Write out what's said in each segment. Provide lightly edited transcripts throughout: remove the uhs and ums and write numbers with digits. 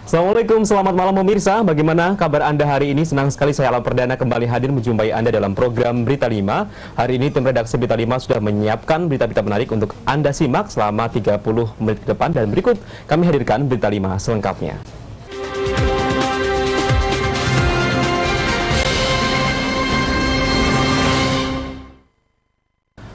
Assalamualaikum, selamat malam pemirsa. Bagaimana kabar Anda hari ini? Senang sekali saya Alam Perdana kembali hadir menjumpai Anda dalam program Berita 5. Hari ini tim redaksi Berita 5 sudah menyiapkan berita-berita menarik untuk Anda simak selama 30 menit ke depan. Dan berikut kami hadirkan Berita 5 selengkapnya.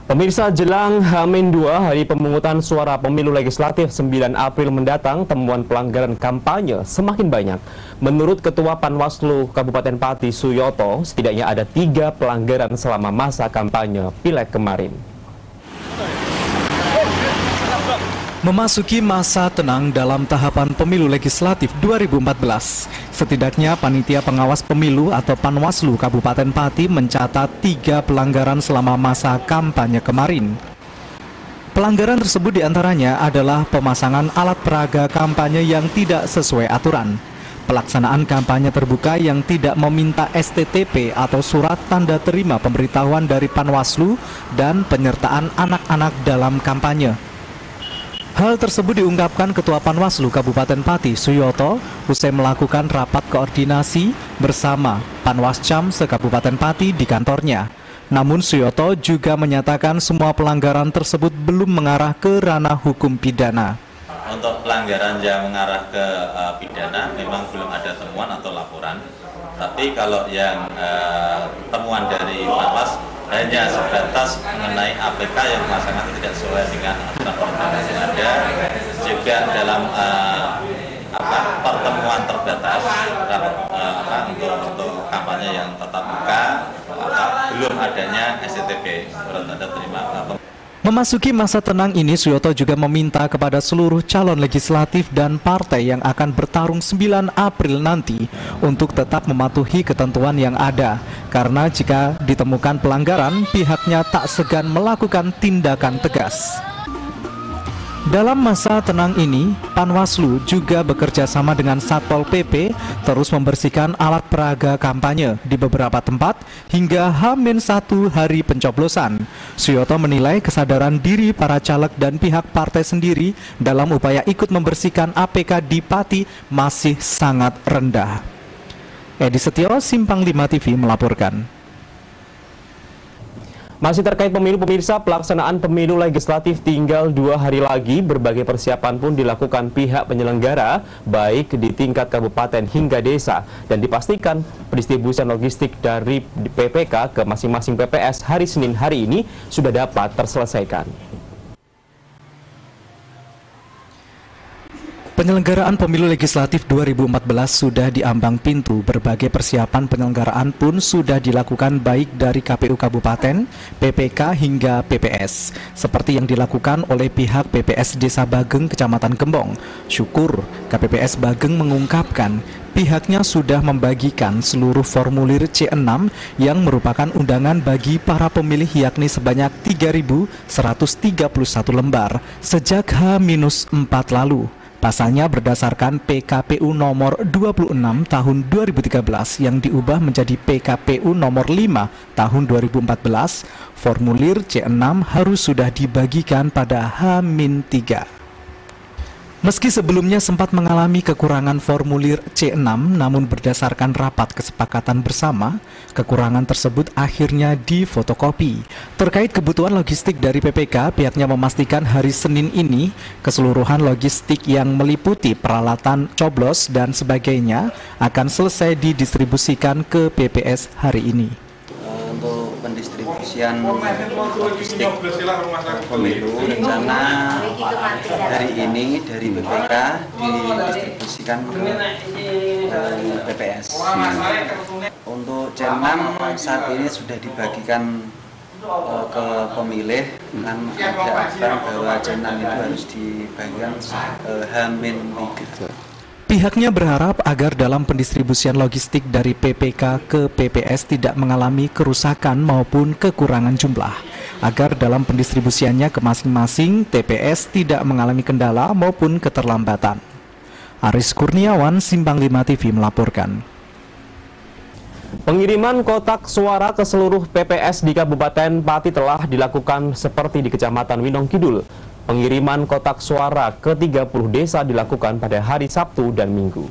Pemirsa, jelang H-2 hari pemungutan suara pemilu legislatif 9 April mendatang, temuan pelanggaran kampanye semakin banyak. Menurut Ketua Panwaslu Kabupaten Pati, Suyoto, setidaknya ada 3 pelanggaran selama masa kampanye Pileg kemarin. Memasuki masa tenang dalam tahapan pemilu legislatif 2014, setidaknya Panitia Pengawas Pemilu atau Panwaslu Kabupaten Pati mencatat 3 pelanggaran selama masa kampanye kemarin. Pelanggaran tersebut diantaranya adalah pemasangan alat peraga kampanye yang tidak sesuai aturan, pelaksanaan kampanye terbuka yang tidak meminta STTP atau surat tanda terima pemberitahuan dari Panwaslu, dan penyertaan anak-anak dalam kampanye. Hal tersebut diungkapkan Ketua Panwaslu Kabupaten Pati, Suyoto, usai melakukan rapat koordinasi bersama Panwascam se-Kabupaten Pati di kantornya. Namun Suyoto juga menyatakan semua pelanggaran tersebut belum mengarah ke ranah hukum pidana. Untuk pelanggaran yang mengarah ke pidana memang belum ada temuan atau laporan. Tapi kalau yang temuan dari Panwas hanya sebatas mengenai APK yang pemasangan tidak sesuai dengan aturan perundangan yang ada. Juga dalam pertemuan terbatas untuk kampanye yang tatap muka, belum adanya STTP, surat tanda terima. Memasuki masa tenang ini, Suyoto juga meminta kepada seluruh calon legislatif dan partai yang akan bertarung 9 April nanti untuk tetap mematuhi ketentuan yang ada. Karena jika ditemukan pelanggaran, pihaknya tak segan melakukan tindakan tegas. Dalam masa tenang ini, Panwaslu juga bekerja sama dengan Satpol PP terus membersihkan alat peraga kampanye di beberapa tempat hingga H-1 hari pencoblosan. Suyoto menilai kesadaran diri para caleg dan pihak partai sendiri dalam upaya ikut membersihkan APK di Pati masih sangat rendah. Edi Setio, Simpang 5 TV melaporkan. Masih terkait pemilu, pemirsa, pelaksanaan pemilu legislatif tinggal 2 hari lagi. Berbagai persiapan pun dilakukan pihak penyelenggara, baik di tingkat kabupaten hingga desa. Dan dipastikan pendistribusian logistik dari PPK ke masing-masing PPS hari Senin hari ini sudah dapat terselesaikan. Penyelenggaraan pemilu legislatif 2014 sudah diambang pintu. Berbagai persiapan penyelenggaraan pun sudah dilakukan baik dari KPU Kabupaten, PPK hingga PPS. Seperti yang dilakukan oleh pihak PPS Desa Bageng, Kecamatan Gembong. Syukur, KPPS Bageng mengungkapkan pihaknya sudah membagikan seluruh formulir C6 yang merupakan undangan bagi para pemilih, yakni sebanyak 3.131 lembar sejak H-4 lalu. Pasalnya berdasarkan PKPU nomor 26 tahun 2013 yang diubah menjadi PKPU nomor 5 tahun 2014, formulir C6 harus sudah dibagikan pada H-3. Meski sebelumnya sempat mengalami kekurangan formulir C6, namun berdasarkan rapat kesepakatan bersama, kekurangan tersebut akhirnya difotokopi. Terkait kebutuhan logistik dari PPK, pihaknya memastikan hari Senin ini keseluruhan logistik yang meliputi peralatan coblos dan sebagainya akan selesai didistribusikan ke PPS hari ini. Untuk pendistribusian logistik pemilu, rencana hari ini dari BPK didistribusikan ke PPS. Untuk C6 saat ini sudah dibagikan ke pemilih, kan ada aturan bahwa C6 itu harus dibagikan H-3. Pihaknya berharap agar dalam pendistribusian logistik dari PPK ke PPS tidak mengalami kerusakan maupun kekurangan jumlah, agar dalam pendistribusiannya ke masing-masing TPS tidak mengalami kendala maupun keterlambatan. Aris Kurniawan, Simpang 5 TV melaporkan. Pengiriman kotak suara ke seluruh PPS di Kabupaten Pati telah dilakukan seperti di Kecamatan Winong Kidul. Pengiriman kotak suara ke 30 desa dilakukan pada hari Sabtu dan Minggu.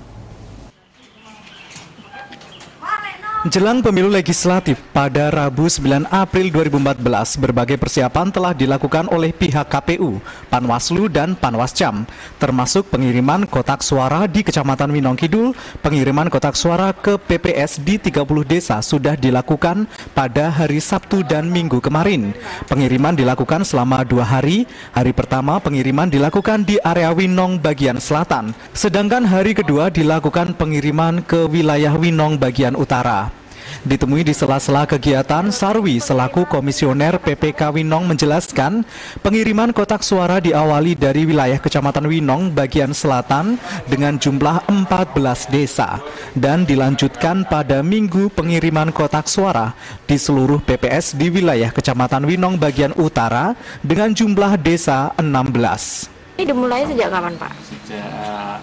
Jelang pemilu legislatif pada Rabu 9 April 2014, berbagai persiapan telah dilakukan oleh pihak KPU, Panwaslu, dan Panwascam, termasuk pengiriman kotak suara di Kecamatan Winong Kidul. Pengiriman kotak suara ke PPS di 30 desa sudah dilakukan pada hari Sabtu dan Minggu kemarin. Pengiriman dilakukan selama 2 hari. Hari pertama pengiriman dilakukan di area Winong bagian selatan, sedangkan hari kedua dilakukan pengiriman ke wilayah Winong bagian utara. Ditemui di sela-sela kegiatan, Sarwi selaku komisioner PPK Winong menjelaskan pengiriman kotak suara diawali dari wilayah Kecamatan Winong bagian selatan dengan jumlah 14 desa dan dilanjutkan pada Minggu pengiriman kotak suara di seluruh PPS di wilayah Kecamatan Winong bagian utara dengan jumlah desa 16. Ini dimulai sejak kapan, Pak? Sejak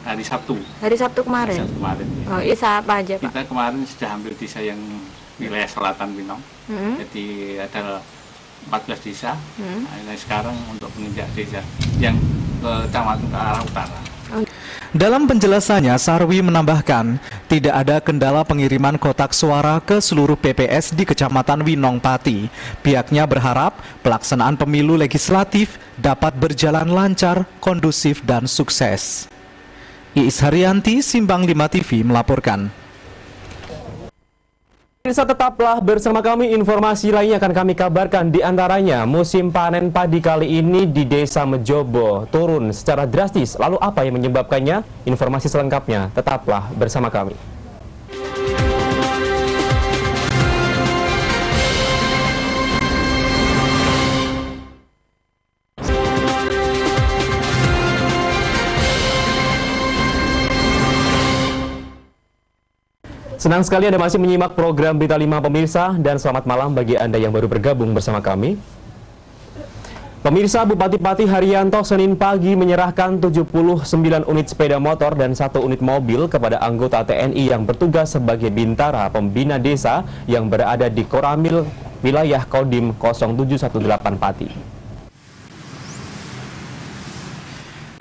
hari Sabtu. Hari Sabtu kemarin? Sabtu kemarin, ya. Oh, desa apa aja, Pak? Kita kemarin sudah ambil desa yang wilayah selatan Winong. Jadi ada 14 desa. Nah, sekarang untuk menginjak desa yang kecamatan ke arah utara. Dalam penjelasannya, Sarwi menambahkan, tidak ada kendala pengiriman kotak suara ke seluruh PPS di Kecamatan Winong Pati. Pihaknya berharap pelaksanaan pemilu legislatif dapat berjalan lancar, kondusif, dan sukses. Iis Haryanti, Simpang 5 TV melaporkan. Pemirsa, tetaplah bersama kami, informasi lainnya akan kami kabarkan, di antaranya musim panen padi kali ini di Desa Mejobo turun secara drastis. Lalu apa yang menyebabkannya? Informasi selengkapnya tetaplah bersama kami. Senang sekali Anda masih menyimak program Berita 5 pemirsa, dan selamat malam bagi Anda yang baru bergabung bersama kami. Pemirsa, Bupati Pati Haryanto Senin pagi menyerahkan 79 unit sepeda motor dan 1 unit mobil kepada anggota TNI yang bertugas sebagai bintara pembina desa yang berada di Koramil, wilayah Kodim 0718 Pati.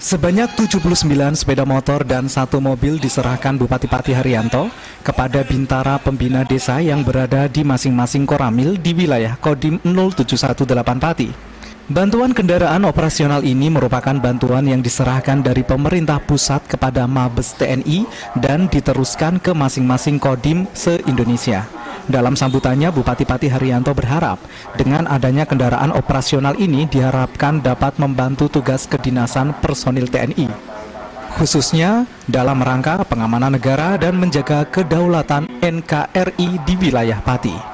Sebanyak 79 sepeda motor dan 1 mobil diserahkan Bupati Pati Haryanto kepada bintara pembina desa yang berada di masing-masing Koramil di wilayah Kodim 0718 Pati. Bantuan kendaraan operasional ini merupakan bantuan yang diserahkan dari pemerintah pusat kepada Mabes TNI dan diteruskan ke masing-masing Kodim se-Indonesia. Dalam sambutannya, Bupati Pati Haryanto berharap dengan adanya kendaraan operasional ini diharapkan dapat membantu tugas kedinasan personil TNI, khususnya dalam rangka pengamanan negara dan menjaga kedaulatan NKRI di wilayah Pati.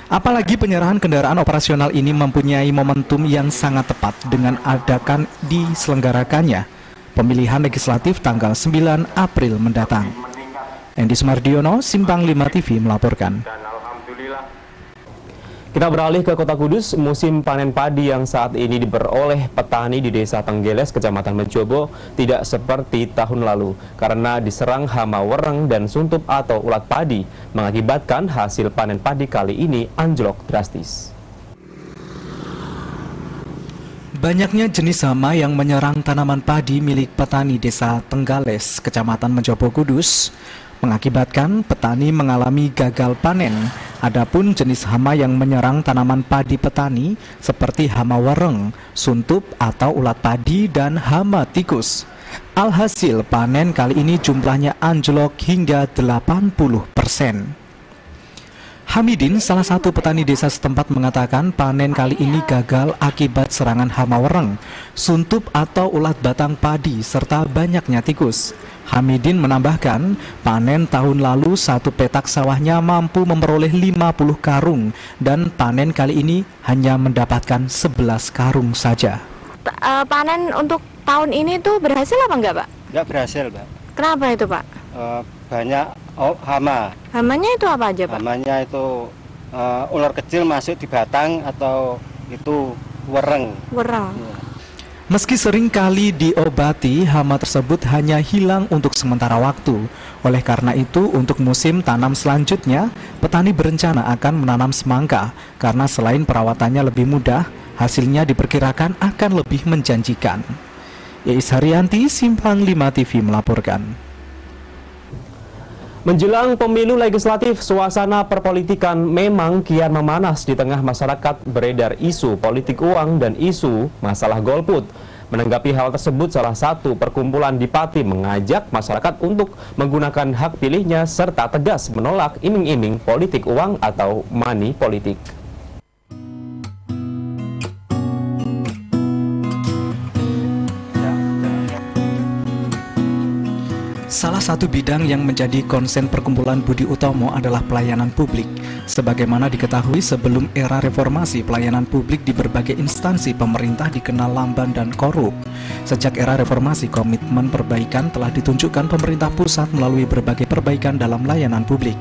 Apalagi penyerahan kendaraan operasional ini mempunyai momentum yang sangat tepat dengan adakan diselenggarakannya pemilihan legislatif tanggal 9 April mendatang. Endi Sumardiono, Simpang 5 TV melaporkan. Kita beralih ke Kota Kudus. Musim panen padi yang saat ini diperoleh petani di Desa Tenggeles, Kecamatan Mejobo, tidak seperti tahun lalu karena diserang hama wereng dan suntup atau ulat padi, mengakibatkan hasil panen padi kali ini anjlok drastis. Banyaknya jenis hama yang menyerang tanaman padi milik petani Desa Tenggeles, Kecamatan Mejobo Kudus, mengakibatkan petani mengalami gagal panen. Adapun jenis hama yang menyerang tanaman padi petani seperti hama wereng, suntup atau ulat padi, dan hama tikus. Alhasil panen kali ini jumlahnya anjlok hingga 80%. Hamidin, salah satu petani desa setempat, mengatakan panen kali ini gagal akibat serangan hama wereng, suntup atau ulat batang padi, serta banyaknya tikus. Hamidin menambahkan, panen tahun lalu 1 petak sawahnya mampu memperoleh 50 karung, dan panen kali ini hanya mendapatkan 11 karung saja. Panen untuk tahun ini tuh berhasil apa enggak, Pak? Enggak berhasil, Pak. Kenapa itu, Pak? Banyak hama. Hamanya itu apa aja, Pak? Hamanya itu ular kecil masuk di batang atau itu wereng. Wereng. Ya. Meski sering kali diobati, hama tersebut hanya hilang untuk sementara waktu. Oleh karena itu, untuk musim tanam selanjutnya, petani berencana akan menanam semangka karena selain perawatannya lebih mudah, hasilnya diperkirakan akan lebih menjanjikan. Iis Haryanti, Simpang 5 TV melaporkan. Menjelang pemilu legislatif, suasana perpolitikan memang kian memanas di tengah masyarakat. Beredar isu politik uang dan isu masalah golput. Menanggapi hal tersebut, salah satu perkumpulan di Pati mengajak masyarakat untuk menggunakan hak pilihnya serta tegas menolak iming-iming politik uang atau money politik. Salah satu bidang yang menjadi konsen perkumpulan Budi Utomo adalah pelayanan publik. Sebagaimana diketahui, sebelum era reformasi, pelayanan publik di berbagai instansi pemerintah dikenal lamban dan korup. Sejak era reformasi, komitmen perbaikan telah ditunjukkan pemerintah pusat melalui berbagai perbaikan dalam layanan publik.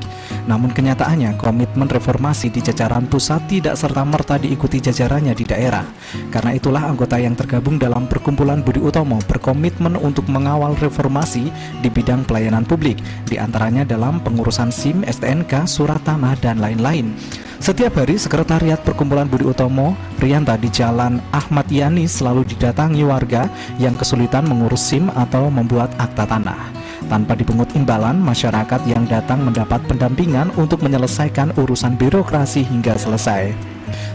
Namun kenyataannya, komitmen reformasi di jajaran pusat tidak serta-merta diikuti jajarannya di daerah. Karena itulah anggota yang tergabung dalam perkumpulan Budi Utomo berkomitmen untuk mengawal reformasi di bidang pelayanan publik, diantaranya dalam pengurusan SIM, STNK, surat tanah, dan lain-lain. Setiap hari, Sekretariat Perkumpulan Budi Utomo, Rianta di Jalan Ahmad Yani selalu didatangi warga yang kesulitan mengurus SIM atau membuat akta tanah. Tanpa dipungut imbalan, masyarakat yang datang mendapat pendampingan untuk menyelesaikan urusan birokrasi hingga selesai.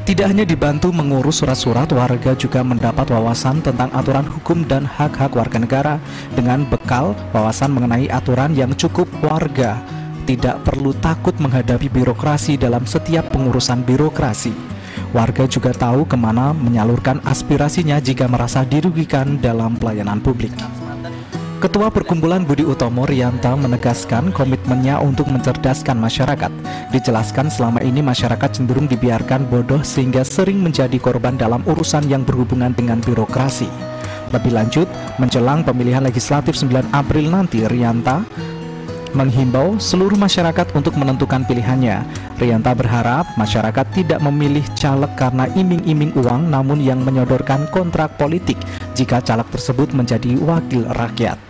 Tidak hanya dibantu mengurus surat-surat, warga juga mendapat wawasan tentang aturan hukum dan hak-hak warga negara. Dengan bekal wawasan mengenai aturan yang cukup, warga tidak perlu takut menghadapi birokrasi dalam setiap pengurusan birokrasi. Warga juga tahu kemana menyalurkan aspirasinya jika merasa dirugikan dalam pelayanan publik. Ketua Perkumpulan Budi Utomo, Rianta, menegaskan komitmennya untuk mencerdaskan masyarakat. Dijelaskan selama ini masyarakat cenderung dibiarkan bodoh sehingga sering menjadi korban dalam urusan yang berhubungan dengan birokrasi. Lebih lanjut, menjelang pemilihan legislatif 9 April nanti, Rianta menghimbau seluruh masyarakat untuk menentukan pilihannya. Rianta berharap masyarakat tidak memilih caleg karena iming-iming uang, namun yang menyodorkan kontrak politik jika caleg tersebut menjadi wakil rakyat.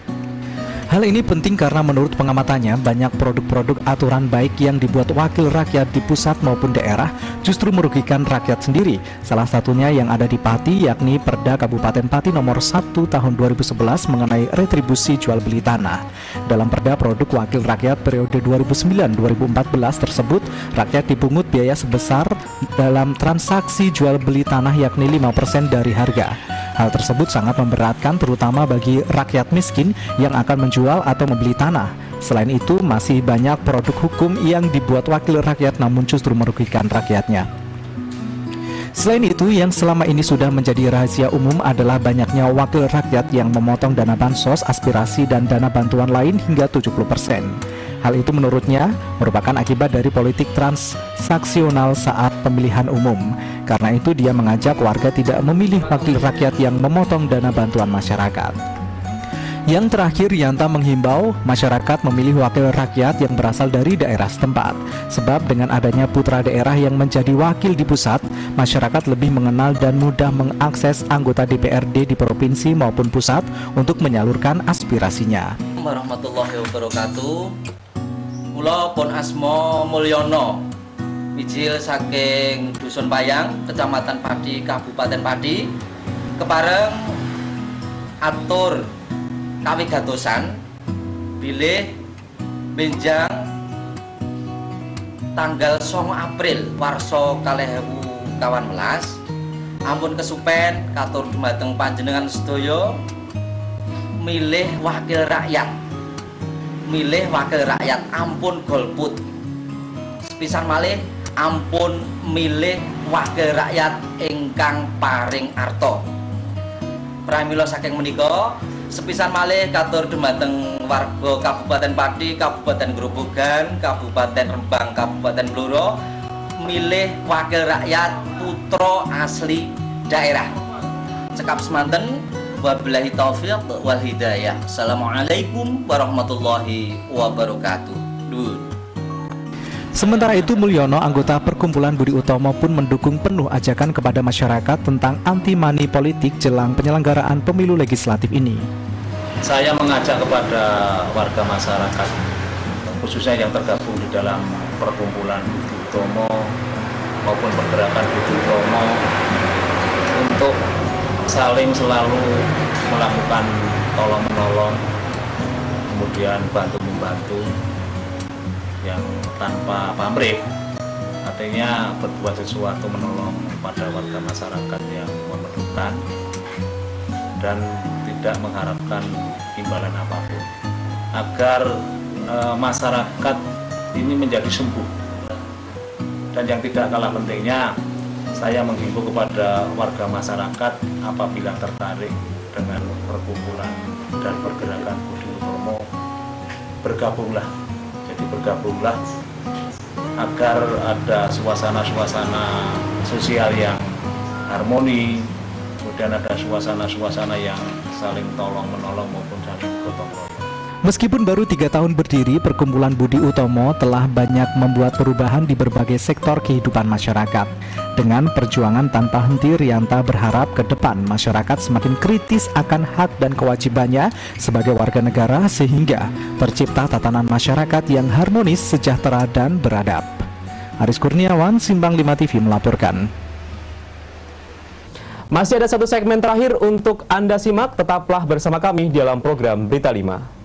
Hal ini penting karena menurut pengamatannya, banyak produk-produk aturan baik yang dibuat wakil rakyat di pusat maupun daerah justru merugikan rakyat sendiri. Salah satunya yang ada di Pati, yakni Perda Kabupaten Pati nomor 1 tahun 2011 mengenai retribusi jual beli tanah. Dalam Perda produk wakil rakyat periode 2009-2014 tersebut, rakyat dipungut biaya sebesar dalam transaksi jual beli tanah yakni 5% dari harga. Hal tersebut sangat memberatkan terutama bagi rakyat miskin yang akan menjual atau membeli tanah. Selain itu, masih banyak produk hukum yang dibuat wakil rakyat namun justru merugikan rakyatnya. Selain itu, yang selama ini sudah menjadi rahasia umum adalah banyaknya wakil rakyat yang memotong dana bansos, aspirasi, dan dana bantuan lain hingga 70%. Hal itu menurutnya merupakan akibat dari politik transaksional saat pemilihan umum. Karena itu dia mengajak warga tidak memilih wakil rakyat yang memotong dana bantuan masyarakat. Yang terakhir, Rianta menghimbau masyarakat memilih wakil rakyat yang berasal dari daerah setempat. Sebab dengan adanya putra daerah yang menjadi wakil di pusat, masyarakat lebih mengenal dan mudah mengakses anggota DPRD di provinsi maupun pusat untuk menyalurkan aspirasinya. Warahmatullahi wabarakatuh. Kula pun asma Mulyono, mijil saking Dusun Payang, Kecamatan Pati, Kabupaten Pati, kepareng atur kawigatosan bilih benjang tanggal 9 April warsa 2018 ampun kesupen katur dumateng panjenengan sedaya milih wakil rakyat. Milih wakil rakyat, ampun golput. Sepisan malih ampun milih wakil rakyat ingkang paring arta. Pramila saking menika, sepisan malih katur dumateng warga Kabupaten Pati, Kabupaten Grobogan, Kabupaten Rembang, Kabupaten Blora milih wakil rakyat putra asli daerah. Cekap semanten. Wabillahi taufiq wal hidayah. Assalamualaikum warahmatullahi wabarakatuh. Sementara itu, Mulyono, anggota Perkumpulan Budi Utomo, pun mendukung penuh ajakan kepada masyarakat tentang anti-money politik jelang penyelenggaraan pemilu legislatif ini. Saya mengajak kepada warga masyarakat, khususnya yang tergabung di dalam Perkumpulan Budi Utomo maupun Pergerakan Budi Utomo, untuk saling selalu melakukan tolong-menolong, kemudian bantu-membantu yang tanpa pamrih, artinya berbuat sesuatu menolong pada warga masyarakat yang memerlukan dan tidak mengharapkan imbalan apapun, agar masyarakat ini menjadi sembuh. Dan yang tidak kalah pentingnya, saya menghimbau kepada warga masyarakat apabila tertarik dengan perkumpulan dan pergerakan Budi Utomo, bergabunglah. Jadi bergabunglah agar ada suasana-suasana sosial yang harmoni, kemudian ada suasana-suasana yang saling tolong-menolong maupun saling gotong royong. Meskipun baru 3 tahun berdiri, Perkumpulan Budi Utomo telah banyak membuat perubahan di berbagai sektor kehidupan masyarakat. Dengan perjuangan tanpa henti, Rianta berharap ke depan masyarakat semakin kritis akan hak dan kewajibannya sebagai warga negara sehingga tercipta tatanan masyarakat yang harmonis, sejahtera, dan beradab. Aris Kurniawan, Simbang 5 TV melaporkan. Masih ada satu segmen terakhir untuk Anda simak, tetaplah bersama kami di dalam program Berita 5.